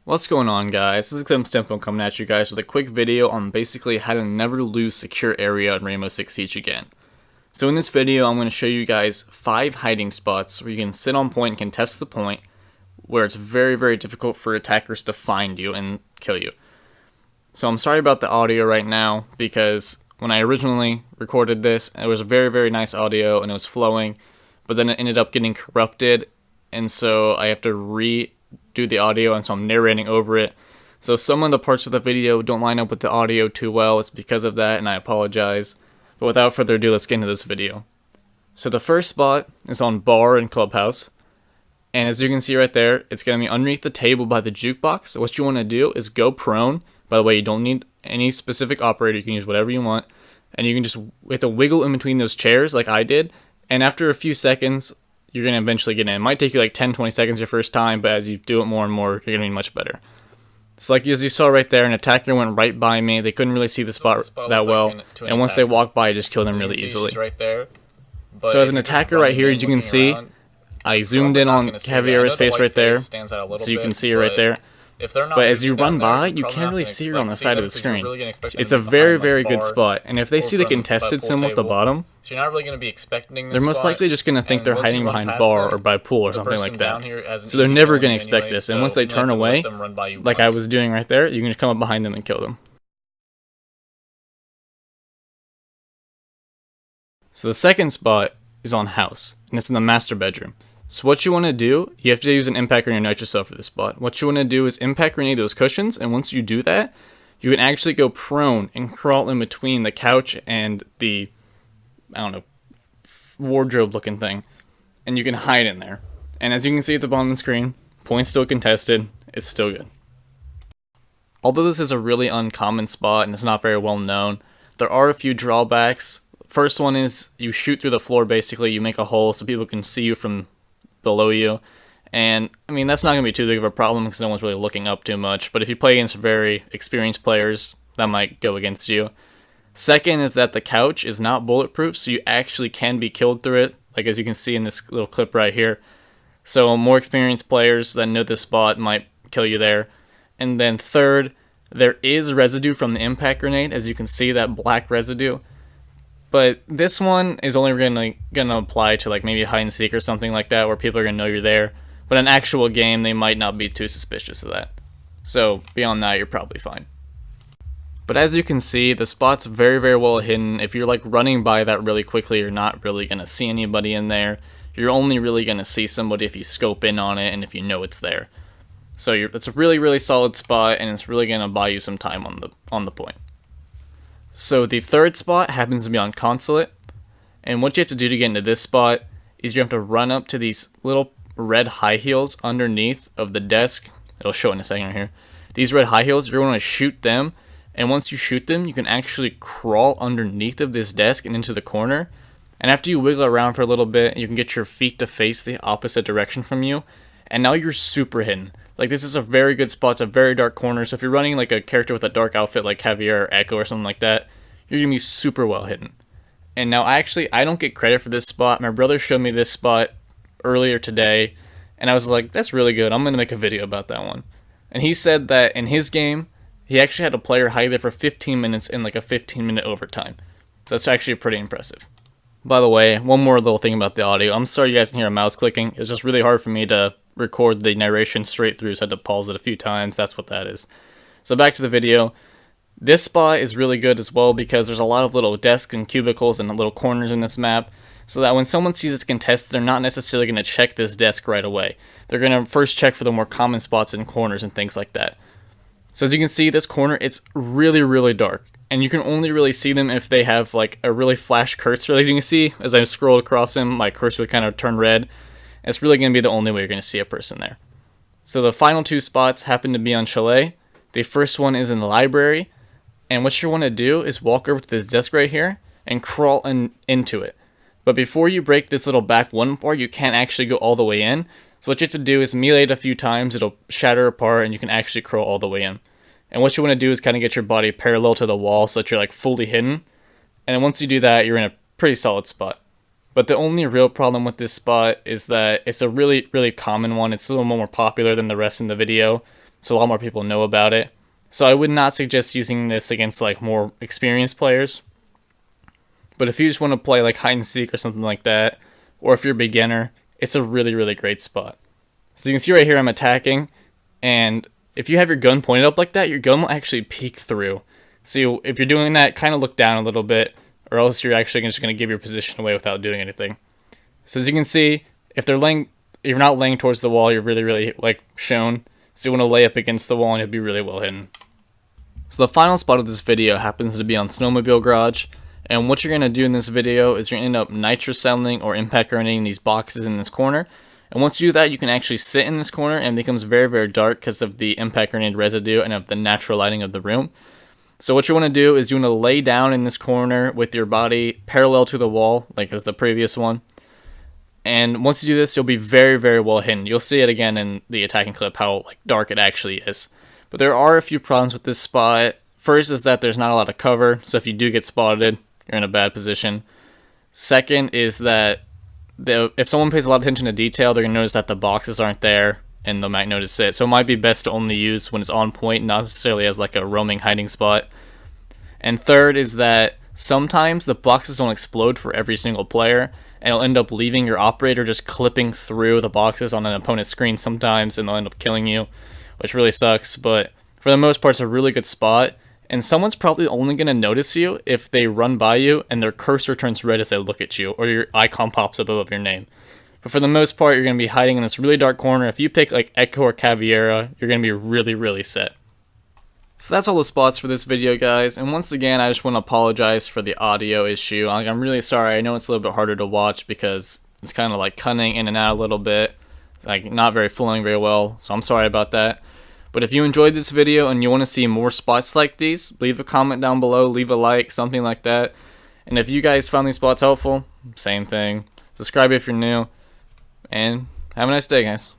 What's going on, guys? This is Stempo coming at you guys with a quick video on basically how to never lose secure area in Rainbow Six Siege again. So in this video, I'm going to show you guys 5 hiding spots where you can sit on point and contest the point, where it's very difficult for attackers to find you and kill you. So I'm sorry about the audio right now, because when I originally recorded this, it was very nice audio and it was flowing, but then it ended up getting corrupted, and so I have to redo the audio, and so I'm narrating over it. So some of the parts of the video don't line up with the audio too well. It's because of that, and I apologize. But without further ado, let's get into this video. So the first spot is on bar and clubhouse, and as you can see right there, it's going to be underneath the table by the jukebox. So what you want to do is go prone. By the way, you don't need any specific operator, you can use whatever you want, and you can just have to wiggle in between those chairs like I did, and after a few seconds you're going to eventually get in. It might take you like 10-20 seconds your first time, but as you do it more and more, you're going to be much better. So like as you saw right there, an attacker went right by me. They couldn't really see the spot that well, and once they walked by, I just killed them really easily. Right there. So as an attacker right here, as you can see, I zoomed in on Cavier's face right there, so you can see her right there. But as you run by, you can't really see her on the side of the screen. It's a very good spot, and if they see the contested symbol at the bottom, so you're not really going to be expecting they're most likely just going to think they're hiding behind bar or by pool or something like that. So they're never going to expect this, and once they turn away, like I was doing right there, you can just come up behind them and kill them. So the second spot is on house, and it's in the master bedroom. So what you want to do, you have to use an impact grenade or nitro for this spot. What you want to do is impact grenade those cushions, and once you do that, you can actually go prone and crawl in between the couch and the, I don't know, wardrobe looking thing, and you can hide in there. And as you can see at the bottom of the screen, point's still contested, it's still good. Although this is a really uncommon spot and it's not very well known, there are a few drawbacks. First one is you shoot through the floor basically, you make a hole so people can see you from below you, and I mean that's not going to be too big of a problem because no one's really looking up too much, but if you play against very experienced players, that might go against you. Second is that the couch is not bulletproof, so you actually can be killed through it, like as you can see in this little clip right here. So more experienced players that know this spot might kill you there. And then third, there is residue from the impact grenade, as you can see, that black residue. But this one is only gonna apply to like maybe hide and seek or something like that, where people are gonna know you're there. But in an actual game, they might not be too suspicious of that. So beyond that, you're probably fine. But as you can see, the spot's very well hidden. If you're like running by that really quickly, you're not really gonna see anybody in there. You're only really gonna see somebody if you scope in on it and if you know it's there. So it's a really solid spot, and it's really gonna buy you some time on the point. So the third spot happens to be on consulate, and what you have to do to get into this spot is you have to run up to these little red high heels underneath of the desk. It'll show in a second right here. These red high heels, you're going to shoot them, and once you shoot them, you can actually crawl underneath of this desk and into the corner, and after you wiggle around for a little bit, you can get your feet to face the opposite direction from you, and now you're super hidden. Like, this is a very good spot. It's a very dark corner, so if you're running like a character with a dark outfit like Caviar or Echo or something like that, you're going to be super well hidden. And now I don't get credit for this spot. My brother showed me this spot earlier today, and I was like, that's really good. I'm going to make a video about that one. And he said that in his game, he actually had a player hide there for 15 minutes in like a 15-minute overtime. So that's actually pretty impressive. By the way, one more little thing about the audio. I'm sorry you guys can hear a mouse clicking. It's just really hard for me to record the narration straight through, so I had to pause it a few times. That's what that is. So back to the video. This spot is really good as well because there's a lot of little desks and cubicles and little corners in this map, so that when someone sees this contested, they're not necessarily going to check this desk right away. They're going to first check for the more common spots in corners and things like that. So as you can see, this corner, it's really dark, and you can only really see them if they have like a really flash cursor. As you can see, as I scrolled across them, my cursor would kind of turn red. It's really going to be the only way you're going to see a person there. So the final two spots happen to be on Chalet. The first one is in the library, and what you want to do is walk over to this desk right here and crawl into it. But before you break this little back one part, you can't actually go all the way in. So what you have to do is melee it a few times, it'll shatter apart, and you can actually crawl all the way in. And what you want to do is kind of get your body parallel to the wall so that you're like fully hidden. And then once you do that, you're in a pretty solid spot. But the only real problem with this spot is that it's a really common one. It's a little more popular than the rest in the video. so a lot more people know about it. So I would not suggest using this against like more experienced players. But if you just want to play like hide and seek or something like that, or if you're a beginner, it's a really, really great spot. So you can see right here I'm attacking, and if you have your gun pointed up like that, your gun will actually peek through. So if you're doing that, kind of look down a little bit, or else you're actually just going to give your position away without doing anything. So as you can see, if you're not laying towards the wall, you're really, really like shown. So you want to lay up against the wall and you'll be really well hidden. So the final spot of this video happens to be on Snowmobile Garage. And what you're going to do in this video is you're going to end up nitrocelling or impact grenading these boxes in this corner. And once you do that, you can actually sit in this corner and it becomes very, very dark because of the impact grenade residue and of the natural lighting of the room. So what you want to do is you want to lay down in this corner with your body parallel to the wall, like as the previous one. And once you do this, you'll be very, very well hidden. You'll see it again in the attacking clip how like dark it actually is. But there are a few problems with this spot. First is that there's not a lot of cover, so if you do get spotted, you're in a bad position. Second is that if someone pays a lot of attention to detail, they're going to notice that the boxes aren't there, and they might notice it. So it might be best to only use when it's on point, not necessarily as like a roaming hiding spot. And third is that sometimes the boxes don't explode for every single player, and it'll end up leaving your operator just clipping through the boxes on an opponent's screen sometimes, and they'll end up killing you, which really sucks. But for the most part, it's a really good spot. And someone's probably only going to notice you if they run by you and their cursor turns red as they look at you, or your icon pops up above your name. But for the most part, you're going to be hiding in this really dark corner. If you pick like Echo or Caviera, you're going to be really, really set. So that's all the spots for this video, guys. And once again, I just want to apologize for the audio issue. Like, I'm really sorry. I know it's a little bit harder to watch because it's kind of like cutting in and out a little bit, like not very flowing very well. So I'm sorry about that. But if you enjoyed this video and you want to see more spots like these, leave a comment down below, leave a like, something like that. And if you guys found these spots helpful, same thing. Subscribe if you're new. And have a nice day, guys.